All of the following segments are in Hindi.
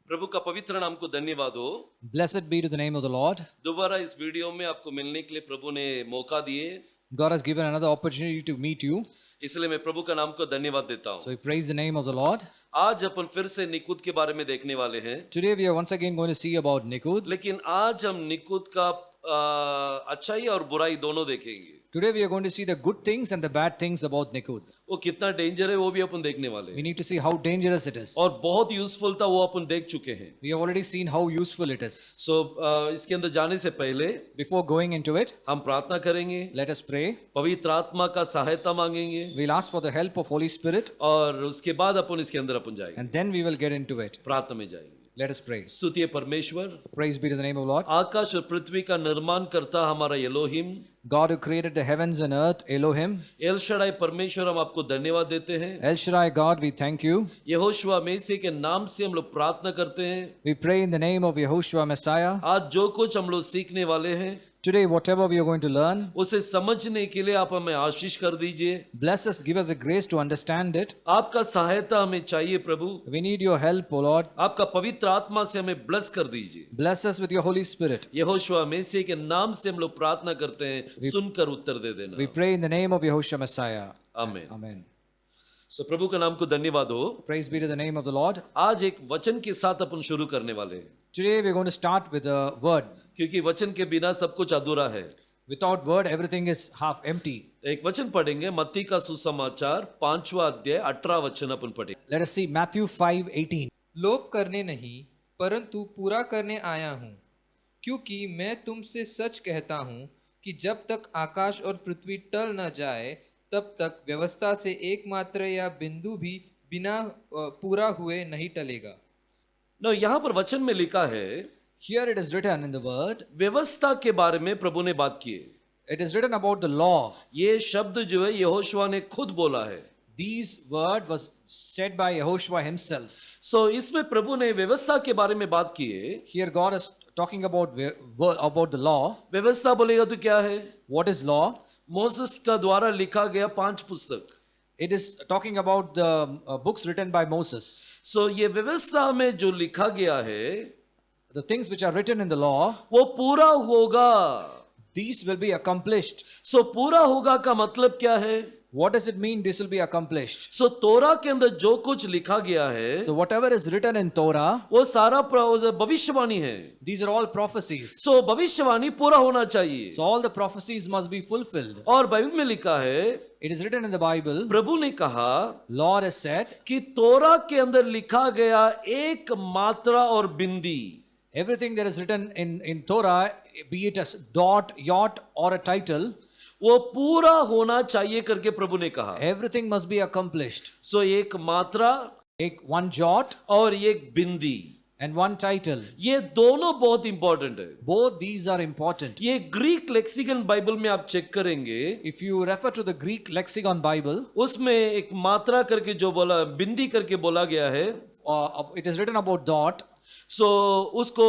प्रभु का पवित्र नाम को धन्यवाद हो। Blessed be to the name of the Lord. दोबारा इस वीडियो में आपको मिलने के लिए प्रभु ने मौका दिए, God has given another opportunity to meet you. इसलिए मैं प्रभु का नाम को धन्यवाद देता So हूँ। we praise the name of the Lord. आज अपन फिर से निकुत के बारे में देखने वाले हैं, Today we are once again going to see about Nikud. लेकिन आज हम निकुत का अच्छाई और बुराई दोनों देखेंगे। Today we are going to see the good things and the bad things about Nikud. वो कितना डेंजर है वो भी अपन देखने वाले We हैं, need to see how dangerous it is. और बहुत यूजफुल था वो अपन देख चुके हैं। We have already seen how useful it is. सो इसके अंदर जाने से पहले Before going into it, हम प्रार्थना करेंगे, let us pray. पवित्र आत्मा का सहायता मांगेंगे, We'll ask for the help of Holy Spirit और उसके बाद अपन इसके अंदर अपन जाएंगे, and then we will get into it. प्रार्थना में जाएंगे। Let us pray. स्तुति है परमेश्वर, Praise be to the name of the Lord. आकाश और पृथ्वी का निर्माण करता हमारा Elohim, God who created the heavens and earth, Elohim. L Shaddai परमेश्वर, हम आपको धन्यवाद देते हैं। El Shaddai God, we thank you. यहोशुआ मेसी के नाम से हम लोग प्रार्थना करते हैं। We pray in the name of Yahushua Messiah. आज जो कुछ हम लोग सीखने वाले हैं Today, whatever we are going to learn, उसे समझने के लिए आप हमें आशीष कर दीजिए। bless us, give us the grace to understand it. आपका सहायता हमें चाहिए प्रभु, We need your help, O Lord. आपका पवित्र आत्मा से हमें ब्लेस कर दीजिए। Bless us with your Holy Spirit. यहोशुआ मेसी के नाम से हम लोग प्रार्थना करते हैं, सुनकर उत्तर दे देना। We pray in the name of Yahushua Messiah. आमीन। Amen. सो प्रभु का नाम को धन्यवाद हो। Praise be to the name of the Lord. आज एक वचन के साथ अपन शुरू करने वाले हैं, Today, we are going to start with a word. क्योंकि वचन के बिना सब कुछ अधूरा है। Without word, everything is half empty. एक वचन पढ़ेंगे, मत्ती का सुसमाचार 5वां अध्याय 18 वचन अपन पढ़ेंगे। Let us see Matthew 5:18. लोभ करने नहीं परंतु पूरा करने आया हूँ, क्योंकि मैं तुमसे सच कहता हूँ कि जब तक आकाश और पृथ्वी टल न जाए तब तक व्यवस्था से एकमात्र या बिंदु भी बिना पूरा हुए नहीं टलेगा। नो, यहाँ पर वचन में लिखा है, Here it is written in the word. व्यवस्था के बारे में प्रभु ने बात की है। It is written about the law. ये शब्द जो है यहोशुआ ने खुद बोला है। These word was said by Yahushua himself. सो इसमें प्रभु ने व्यवस्था के बारे में बात की है। Here God is talking about the law. व्यवस्था बोलेगा तो क्या है? What is law? मोसेस का द्वारा लिखा गया 5 पुस्तक। It is talking about the books written by Moses. सो ये व्यवस्था में जो लिखा गया है The things which are written in the law, वो पूरा होगा। these will be accomplished. सो पूरा होगा का मतलब क्या है? What does it mean this will be accomplished? सो तोरा के अंदर जो कुछ लिखा गया है So whatever is written in Torah, वो सारा भविष्यवाणी है। these are all prophecies. सो भविष्यवाणी पूरा होना चाहिए। So all the prophecies must be fulfilled. और बाइबल में लिखा है, It is written in the Bible, प्रभु ने कहा Lord has said, कि तोरा के अंदर लिखा गया एक मात्रा और बिंदी, everything that is written in Torah, be it a dot, yot or a title, वो पूरा होना चाहिए करके प्रभु ने कहा। everything must be accomplished. सो एक मात्रा One jot और एक बिंदी, and one title. ये दोनों बहुत इंपॉर्टेंट है। Both these are important. ये ग्रीक लेक्सिकन बाइबल में आप चेक करेंगे, If you refer to the Greek lexicon Bible, उसमें एक मात्रा करके जो बोला, बिंदी करके बोला गया है, it is written about dot. सो उसको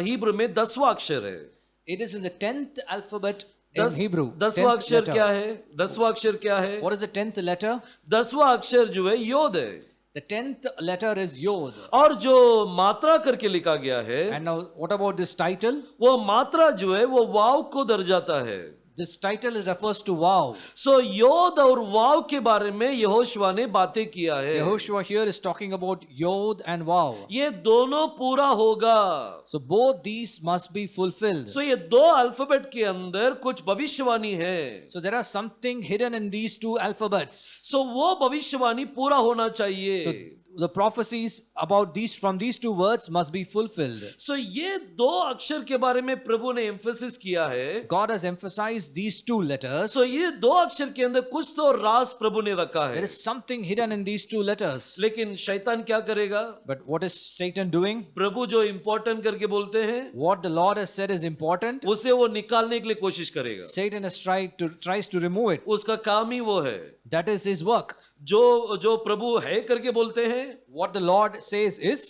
हिब्रू में 10वां अक्षर है। It is in the 10th alphabet in Hebrew. 10वां 10th अक्षर letter. क्या है? 10वां अक्षर क्या है? What is the 10th letter? 10वां अक्षर जो है योद है। The 10th letter is Yod. और जो मात्रा करके लिखा गया है, And now what about this title? वो मात्रा जो है वो वाव को दर्जाता है। This title refers to wow. सो योद और वाव के बारे में यहोशुआ ने बातें किया है। Yahushua here is talking about Yod and wow. ये दोनों पूरा होगा। So both these must be fulfilled. सो ये दो अल्फाबेट के अंदर कुछ भविष्यवाणी है। So there are something hidden in these two alphabets. सो वो भविष्यवाणी पूरा होना चाहिए। So the prophecies about these from these two words must be fulfilled. सो ये दो अक्षर के बारे में प्रभु ने एम्फेसिस किया है। God has emphasized these two letters. सो ये दो अक्षर के अंदर कुछ तो राज प्रभु ने रखा There है। is something hidden in these two letters. लेकिन शैतान क्या करेगा? But what is Satan doing? प्रभु जो इंपॉर्टेंट करके बोलते हैं What the Lord has said is important. उसे वो निकालने के लिए कोशिश करेगा। Satan has tries to remove it. उसका काम ही वो है। That is his work. जो प्रभु है करके बोलते हैं What the Lord says is,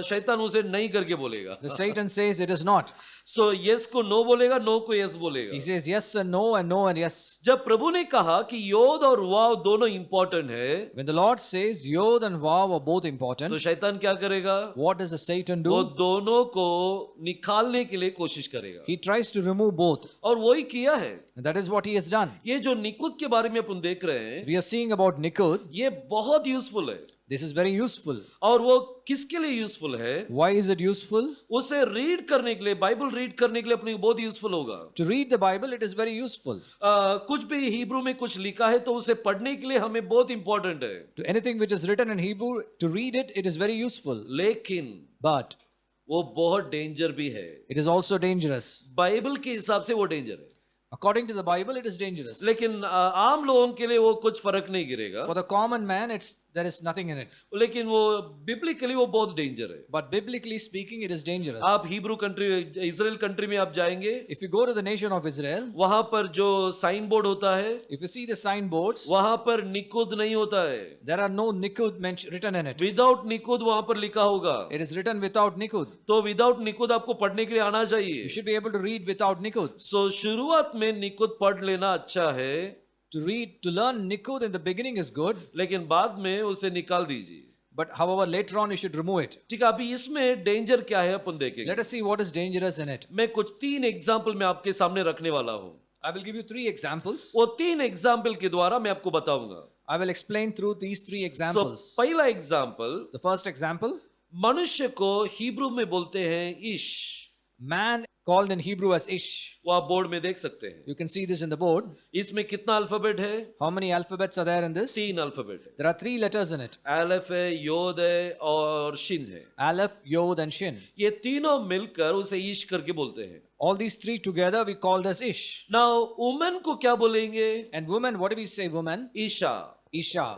शैतान उसे नहीं करके बोलेगा. the Satan says it is not. So yes को नो बोलेगा, नो को यस He बोलेगा. says yes and no and yes. जब प्रभु ने कहा कि योद और वाव दोनों इंपॉर्टेंट है, When the Lord says Yod and Vav are both तो important, शैतान क्या करेगा? what does the Satan वो do? दोनों को निकालने के लिए कोशिश करेगा. He tries to remove both. और वही किया है. And that is what he has done. ये जो निकुत के बारे में अपन देख रहे हैं, We are seeing about Nikud. ये बहुत यूजफुल है. This is very useful. और वो किसके लिए यूजफुल है? Why is it useful? उसे रीड करने के लिए, बाइबल रीड करने के लिए अपने को बहुत यूजफुल होगा. To read the Bible, it is very useful. कुछ भी हिब्रू में कुछ लिखा है तो उसे पढ़ने के लिए हमें बहुत इंपॉर्टेंट है. To anything which is written in Hebrew, to read it, it is very useful. लेकिन But वो बहुत डेंजर भी है. it is also dangerous. Bible के हिसाब से वो डेंजर है. According to the Bible, it is dangerous. लेकिन आम लोगों के लिए वो कुछ फर्क नहीं गिरेगा. For the common man, there is nothing in it. लेकिन वो बिब्लिकली वो बहुत डेंजर है. But biblically speaking, it is dangerous. आप हिब्रू कंट्री, इजराइल कंट्री में आप जाएंगे, If you go to the nation of Israel, वहां पर जो साइन बोर्ड होता है, if you see the signboards, वहां पर निकुद नहीं होता है. there are no Nikud written in it. Without Nikud वहां पर लिखा होगा. It is written without Nikud. तो विदाउट निकुद आपको पढ़ने के लिए आना चाहिए. You should be able to read without Nikud. सो शुरुआत में निकुद पढ़ लेना अच्छा है, To learn Nikud in the beginning is good, लेकिन बाद में उसे निकाल दीजिए. but however, later on you should remove it. ठीक है, अभी इसमें डेंजर क्या है अपन देखेंगे. Let us see what is dangerous in it. मैं कुछ 3 एग्जाम्पल मैं आपके सामने रखने वाला हूँ. I will give you 3 examples. वो 3 एग्जाम्पल के द्वारा मैं आपको बताऊंगा. I will explain through these 3 examples. पहला एग्जाम्पल, The first example, मनुष्य को हिब्रू में बोलते हैं ईश. man called in Hebrew as Ish. वो आप बोर्ड में देख सकते हैं. You can see this in the board. इसमें कितना अल्फाबेट है? How many alphabets are there in this? 3 alphabet है. There are 3 letters in it. अलफ है, योद है और शिन है. Aleph, Yod and Shin. ये तीनों मिलकर उसे ईश करके बोलते हैं. All these 3 together we called as Ish. Now woman को क्या बोलेंगे? And woman, what do we say woman? Isha. Isha.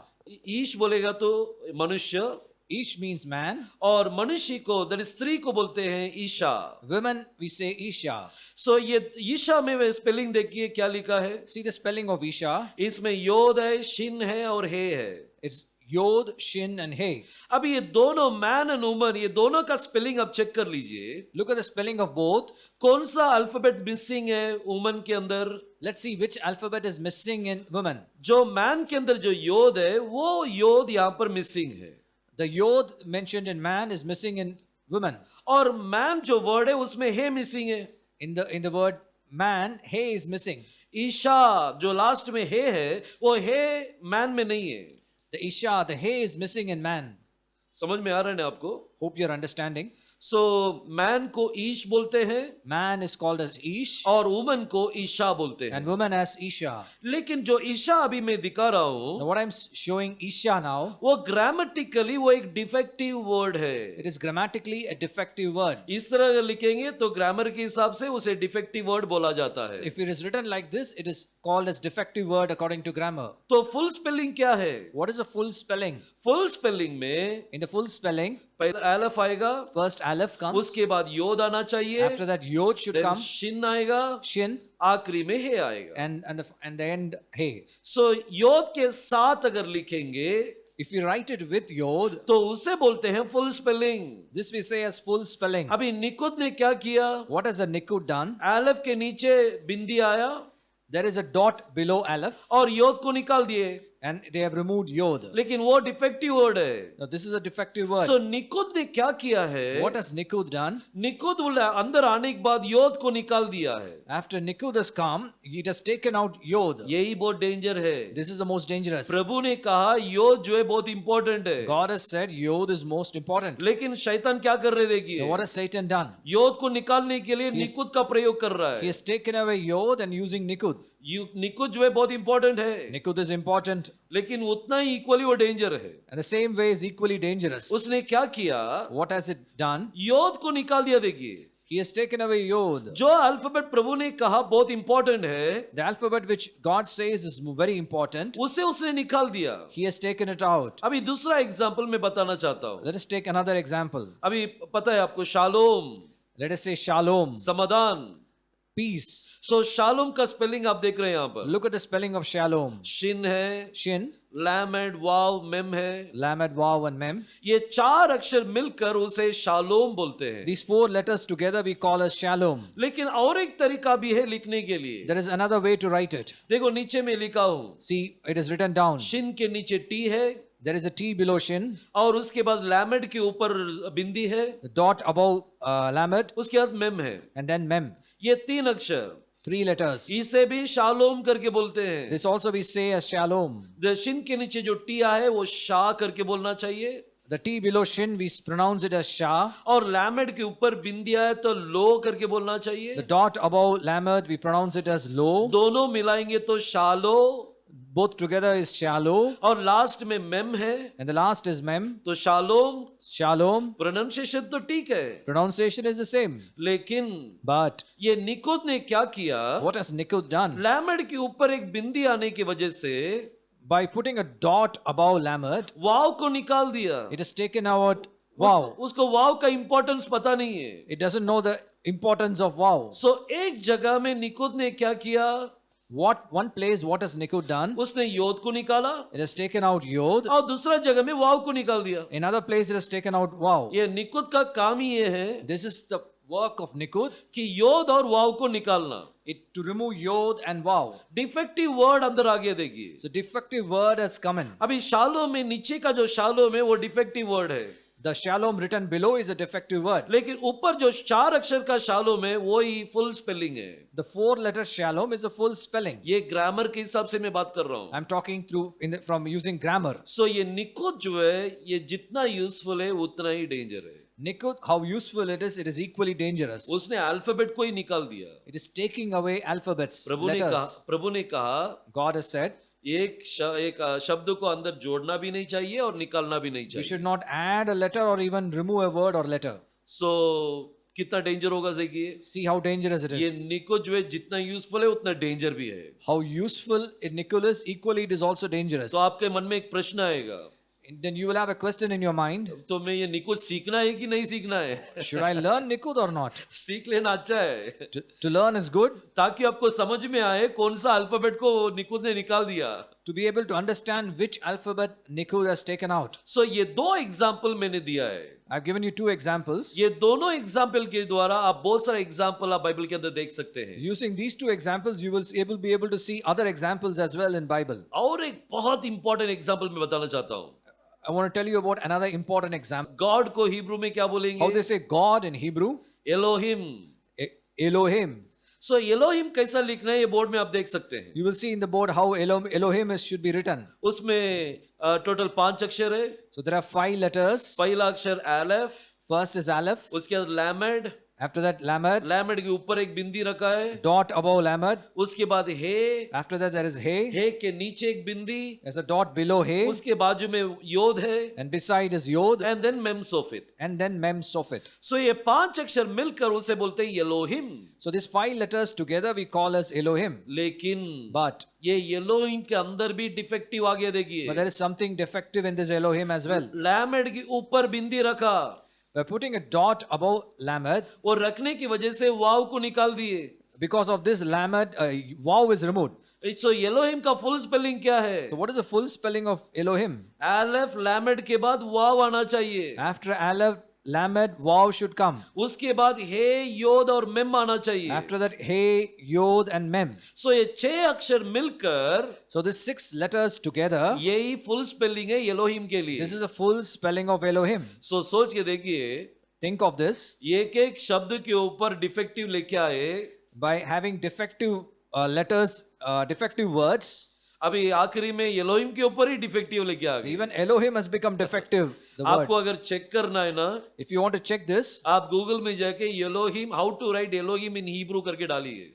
ईश बोलेगा तो मनुष्य, Ish means man. और मनुष्य को, दैट स्त्री को बोलते हैं Isha. Women, we say Isha. सो ये ईशा में स्पेलिंग देखिए क्या लिखा है. See the spelling of Isha. इसमें योद है, शिन है और हे है. It's Yod, Shin and He. अब ये दोनों मैन एंड वुमन, ये दोनों का स्पेलिंग आप चेक कर लीजिए. Look at the spelling of both. कौन सा अल्फाबेट मिसिंग है वुमन के अंदर? Let's see which alphabet is missing in woman. जो मैन के अंदर जो योद है, वो योद यहाँ पर मिसिंग है. The Yod mentioned in man is missing in woman. और मैन जो वर्ड है उसमें हे मिसिंग है. In the word man, He is missing. ईशा जो लास्ट में हे है, वो हे मैन में नहीं है. The Isha, the He is missing in man. समझ में आ रहा है ना आपको? Hope you're understanding. So man को ईश बोलते हैं Man is called as Ish और वुमन को ईशा बोलते हैं. and woman as Isha. लेकिन जो ईशा अभी मैं दिखा रहा Now हूं, what I'm showing Isha now, वो ग्रामेटिकली वो एक डिफेक्टिव वर्ड है. it is grammatically a defective word. इस तरह अगर लिखेंगे तो ग्रामर के हिसाब से उसे डिफेक्टिव वर्ड बोला जाता है. If it is written like this, it is called as defective word according to grammar. तो फुल स्पेलिंग क्या है? What is the full spelling? Full spelling में In the full spelling, पहला अलफ आएगा, first Aleph comes. उसके बाद योद आना चाहिए, After that, Yod should then come, Shin आएगा, Shin, आखिरी में हे आएगा. and the end He. सो योद के साथ अगर लिखेंगे If you write it with Yod, तो उसे बोलते हैं full spelling. this we say as full spelling. अभी निकुत ने क्या किया? What has the Nikud done? अलफ के नीचे बिंदी आया There is a dot below Aleph और योद को निकाल दिए, and they have removed Yod. लेकिन वो डिफेक्टिव वर्ड है. Now this is a defective word. सो निकुत ने क्या किया है? What has Nikud done? निकुत अंदर आने के बाद योद को निकाल दिया है. After Nikud has come, it has taken out Yod. यही बहुत डेंजर है. This is the most dangerous. प्रभु ने कहा योद जो है बहुत इंपॉर्टेंट है, God has said Yod is most important. लेकिन शैतान क्या कर रहे Now देखिए, what has Satan done? योद को निकालने के लिए निकुत का प्रयोग कर रहा He है. has taken away Yod and using Nikud. निकुत जो है बहुत इंपॉर्टेंट है, Nikud is important, लेकिन उतना ही इक्वली वो डेंजर है. and the same way is equally dangerous. उसने क्या किया? What has it done? योद को निकाल दिया. देखिए He has taken away Yod. जो अल्फाबेट प्रभु ने कहा बहुत इंपॉर्टेंट है, The alphabet which God says is very important, उसे उसने निकाल दिया. He has taken it out. अभी दूसरा एग्जाम्पल मैं बताना चाहता हूँ. Let us take another example. अभी पता है आपको shalom, Let us say Shalom, समाधान. peace. सो शालोम का स्पेलिंग आप देख रहे हैं यहाँ पर. Look at the spelling of Shalom. Shin है, Shin, लैमेड वाव मेम है, Lamed, Vav, and Mem. ये 4 अक्षर मिलकर उसे शालोम बोलते हैं। These 4 letters together we call as Shalom. लेकिन और एक तरीका भी है लिखने के लिए। There is another way to write it. देखो नीचे में लिखा हूं, See, it is written down. Shin के नीचे टी है There is a T below Shin, और उसके बाद लैमेड के ऊपर बिंदी है, the dot above Lamed, उसके बाद मेम है। and then Mem. ये 3 अक्षर, 3 letters. इसे भी शालोम करके बोलते हैं। This also we say as Shalom. Shin के नीचे जो टी है वो शाह करके बोलना चाहिए, The T below Shin we pronounce it as Shah. और लैमेड के ऊपर बिंदिया है तो लो करके बोलना चाहिए। The dot above Lamed we pronounce it as Lo. दोनों मिलाएंगे तो शालो, Both together is Shalom, और लास्ट में मेम है and the last is Mem. तो शालोम। Shalom. प्रोनाउंसिएशन तो ठीक है, Pronunciation is the same. लेकिन But ये निकोद ने क्या किया, what has Nikud done? लैमेड के ऊपर एक बिंदी आने की वजह से By putting a dot above Lamed, वाव को निकाल दिया। it has taken out Wow. उसको वाव का इंपॉर्टेंस पता नहीं है। It doesn't know the importance of Wow. सो एक जगह में निकोद ने क्या किया, One place, what has Nikud done? उसने योद को निकाला It has taken out Yod. और दूसरा जगह में वाव को निकाल दिया। In other place, it has taken out Wow. ये निकोद का काम ही ये है This is the work of Nikud, कि योद और वाव को निकालना। to remove Yod and Wow. Defective word अंदर आगे देखिए। So defective word has come in. अभी शालो में नीचे का जो शालो में वो डिफेक्टिव वर्ड है, The Shalom written below is a defective word. लेकिन ऊपर जो 4 अक्षर का शालो में वो ही फुल स्पेलिंग है। The 4-letter Shalom is a full spelling. ये ग्रामर के हिसाब से मैं बात कर रहा हूँ। I'm talking from using grammar. सो ये निकोद जो है ये जितना यूजफुल है उतना ही डेंजर है। Nikud, how useful it is equally dangerous. उसने अल्फाबेट को ही निकाल दिया। It is taking away alphabets, प्रभु ने कहा God has said, एक शब्द को अंदर जोड़ना भी नहीं चाहिए और निकालना भी नहीं we चाहिए। should not add a letter or even remove a word or letter. सो कितना डेंजर होगा देखिए। See how dangerous it ये is. निको जो है जितना यूजफुल है उतना डेंजर भी है। How useful Nikud is, equally it is also dangerous. तो आपके मन में एक प्रश्न आएगा, Then you will have a question in your mind. तो मैं ये निको सीखना है कि नहीं सीखना है? Should I learn Nikud or not? सीख लेना अच्छा है, To learn is good. ताकि आपको समझ में आए कौन सा अल्फाबेट को निकुद ने निकाल दिया। To be able to understand which alphabet Nikud has taken out. सो ये 2 एग्जाम्पल मैंने दिया है। I've given you 2 examples. ये दोनों एग्जाम्पल के द्वारा आप बहुत सारे एग्जाम्पल आप बाइबल के अंदर देख सकते हैं। Using these 2 examples, you will be able to see other examples as well in Bible. और एक बहुत इंपॉर्टेंट एग्जाम्पल मैं बताना चाहता हूँ। I want to tell you about another important example. God को हिब्रू में क्या How बोलेंगे? they say God in Hebrew, Elohim. Elohim. So Elohim कैसा लिखना है ये बोर्ड में आप देख सकते हैं। You will see in the board how Elohim should be written. उसमें टोटल 5 अक्षर है। So there are 5 letters. पहला अक्षर एलेफ, First is Aleph. उसके बाद लैमेड, After that, Lamed. लैमेड के ऊपर एक बिंदी रखा है। Dot above Lamed. उसके बाद हे, After that, there is He. हे के नीचे एक बिंदी, There's a dot below He. उसके बाजू में योद है, And beside is Yod. And then Mem Sofit. And then Mem Sofit. So ये 5 अक्षर मिलकर उसे बोलते हैं Elohim. So these 5 letters together we call as Elohim. लेकिन But ये एलोहिम के अंदर भी डिफेक्टिव आ गया देखिए। there is something defective in this Elohim as well. लैमेड के ऊपर बिंदी रखा, By putting a dot above Lamed, और रखने की वजह से वाव को निकाल दिए। because of this Lamed, Waw is removed. So Elohim का फुल स्पेलिंग क्या है? So what is the full spelling of Elohim? एलेफ लैमेड के बाद वाव आना चाहिए, After Aleph, Lamed, Waw should come. उसके बाद हे, योद और मेम आना चाहिए। After that, He, Yod, and Mem. सो ये 6 अक्षर मिलकर So these 6 letters together, यही फुल स्पेलिंग है एलोहिम के लिए। this is a full spelling of Elohim. सो सोच के देखिए, Think of this. एक एक शब्द के ऊपर डिफेक्टिव लेके आए। By having defective letters, defective words, अभी आखिरी में एलोहिम के ऊपर ही डिफेक्टिव लेके आ गए। even Elohim has become defective. The word. आपको अगर चेक करना है ना, If you want to check this, आप गूगल में जाके Elohim how to write Elohim in Hebrew करके डालिए।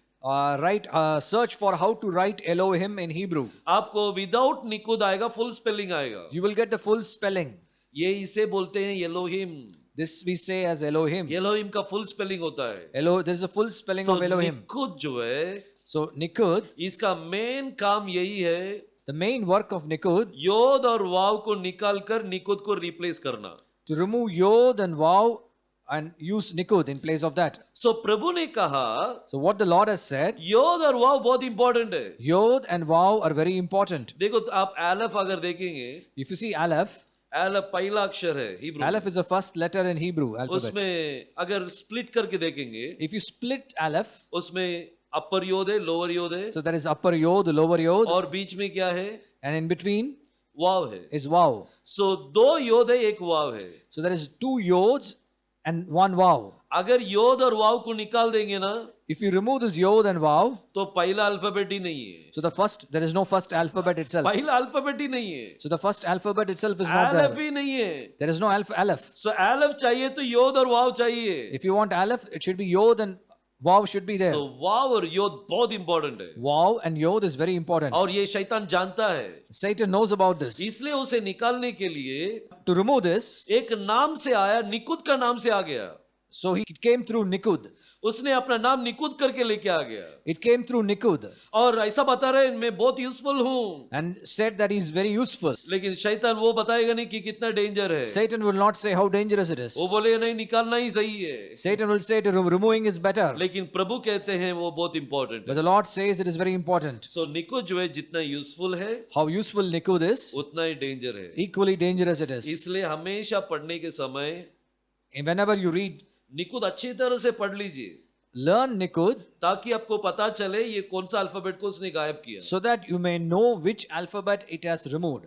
search for how to write Elohim in Hebrew. आपको विदाउट निकुद आएगा, फुल स्पेलिंग आएगा। You will get the full spelling. ये इसे बोलते हैं Elohim. This we say as Elohim. Elohim का फुल स्पेलिंग होता है। There is a full spelling of Elohim. निकुद जो है, So Nikud, इसका मेन काम यही है, the main work of Nikud, योद और वाव को निकाल कर निकुद को रिप्लेस करना। to remove Yod and Waw and use Nikud in place of that. सो प्रभु ने कहा So what the Lord has said, योद और वाव बहुत इंपॉर्टेंट है. Yod and Vav are very important. देखो तो आप एलफ अगर देखेंगे, If you see Aleph, एलफ पहला अक्षर है Hebrew. Aleph is the first letter in Hebrew alphabet. उसमें अगर स्प्लिट करके देखेंगे, If you split Aleph, उसमें अपर योद है, लोअर योद है, so there is upper Yod, lower Yod, और बीच में क्या है? and in between वाव है. is Vav. सो दो योद है, एक वाव है. So there is 2 Yods and 1 Vav. अगर योद और वाव को निकाल देंगे ना, If you remove this Yod and Vav, तो पहला अल्फाबेट ही नहीं है. so there is no first alphabet itself. पहला अल्फाबेट ही नहीं है. So the first alphabet itself is not एलफ there. ही नहीं है. There is no Aleph. सो एलफ चाहिए तो योद और वाव चाहिए. If you want Aleph, it should be Yod and Vav should be there. सो वाव और योद बहुत इंपॉर्टेंट है. Vav and Yod is very important. और ये शैतान जानता है, Satan knows about this. इसलिए उसे निकालने के लिए To remove this, एक नाम से आया, निकुद का नाम से आ गया. so he came through Nikud. उसने अपना नाम निकुद करके लेके आ गया It came through Nikud और ऐसा बता रहे मैं बहुत यूजफुल हूँ. and said that he's very useful. लेकिन शैतान वो बताएगा नहीं कि कितना डेंजर है. Satan will not say how dangerous it is. वो बोलेगा नहीं निकालना ही सही है. Satan will say to removing is better. लेकिन प्रभु कहते हैं वो बहुत इंपॉर्टेंट But है. the Lord says it is very important. सो निकुद जो है जितना यूजफुल है How useful Nikud is, उतना ही डेंजर है. equally dangerous it is. इसलिए हमेशा पढ़ने के समय And whenever you read, निकुद अच्छी तरह से पढ़ लीजिए learn Nikud ताकि आपको पता चले ये कौन सा अल्फाबेट को उसने गायब किया. so that you may know which alphabet it has removed.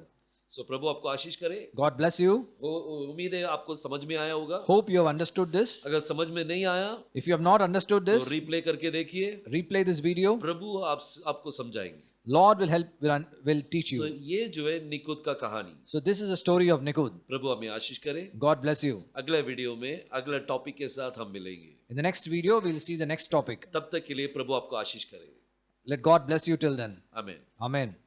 सो प्रभु आपको आशीष करे. God bless you. उम्मीद है आपको समझ में आया होगा. Hope you have understood this. अगर समझ में नहीं आया If you have not understood तो this, रिप्ले करके देखिए. replay this video. प्रभु आपको समझाएंगे. Lord will help, will teach So, you. ये जो है निकुद का कहानी. So this is a story of Nikud. प्रभु हमें आशीष करे. God bless you. अगले वीडियो में अगले टॉपिक के साथ हम मिलेंगे. In the next video, we'll see the next topic. तब तक के लिए प्रभु आपको आशीष करे. Let God bless you till then. आमीन. Amen.